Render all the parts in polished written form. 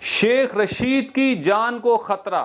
شیخ رشید کی جان کو خطرہ،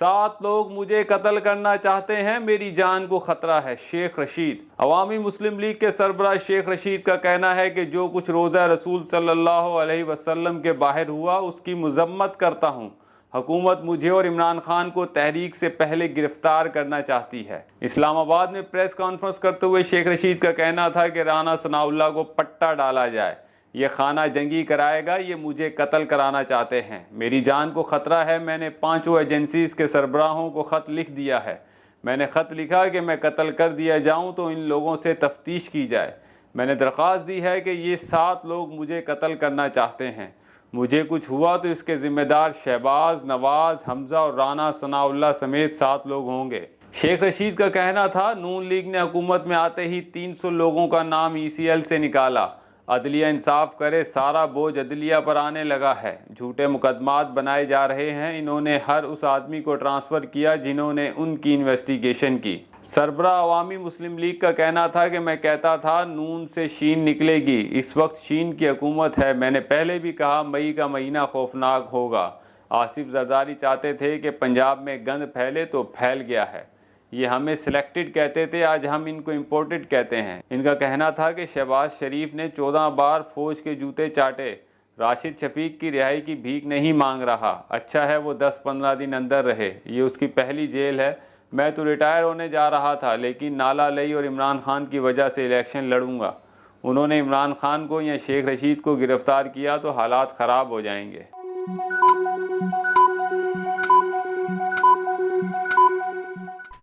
7 لوگ مجھے قتل کرنا چاہتے ہیں، میری جان کو خطرہ ہے۔ شیخ رشید۔ عوامی مسلم لیگ کے سربراہ شیخ رشید کا کہنا ہے کہ جو کچھ روضہ رسول صلی اللہ علیہ وسلم کے باہر ہوا اس کی مذمت کرتا ہوں۔ حکومت مجھے اور عمران خان کو تحریک سے پہلے گرفتار کرنا چاہتی ہے۔ اسلام آباد میں پریس کانفرنس کرتے ہوئے شیخ رشید کا کہنا تھا کہ رانا ثناءاللہ کو پٹا ڈالا جائے، یہ خانہ جنگی کرائے گا، یہ مجھے قتل کرانا چاہتے ہیں، میری جان کو خطرہ ہے۔ میں نے 5 ایجنسیز کے سربراہوں کو خط لکھ دیا ہے۔ میں نے خط لکھا کہ میں قتل کر دیا جاؤں تو ان لوگوں سے تفتیش کی جائے۔ میں نے درخواست دی ہے کہ یہ 7 لوگ مجھے قتل کرنا چاہتے ہیں، مجھے کچھ ہوا تو اس کے ذمہ دار شہباز، نواز، حمزہ اور رانا ثناءاللہ سمیت 7 لوگ ہوں گے۔ شیخ رشید کا کہنا تھا نون لیگ نے حکومت میں آتے ہی 300 لوگوں کا نام ECL سے نکالا۔ عدلیہ انصاف کرے، سارا بوجھ عدلیہ پر آنے لگا ہے، جھوٹے مقدمات بنائے جا رہے ہیں۔ انہوں نے ہر اس آدمی کو ٹرانسفر کیا جنہوں نے ان کی انویسٹیگیشن کی۔ سربراہ عوامی مسلم لیگ کا کہنا تھا کہ میں کہتا تھا نون سے شین نکلے گی، اس وقت شین کی حکومت ہے۔ میں نے پہلے بھی کہا مئی کا مہینہ خوفناک ہوگا۔ آصف زرداری چاہتے تھے کہ پنجاب میں گند پھیلے تو پھیل گیا ہے، یہ ہمیں سلیکٹڈ کہتے تھے، آج ہم ان کو امپورٹڈ کہتے ہیں۔ ان کا کہنا تھا کہ شہباز شریف نے 14 بار فوج کے جوتے چاٹے، راشد شفیق کی رہائی کی بھیک نہیں مانگ رہا، اچھا ہے وہ 10-15 دن اندر رہے، یہ اس کی پہلی جیل ہے۔ میں تو ریٹائر ہونے جا رہا تھا لیکن نالا لئی اور عمران خان کی وجہ سے الیکشن لڑوں گا۔ انہوں نے عمران خان کو یا شیخ رشید کو گرفتار کیا تو حالات خراب ہو جائیں گے۔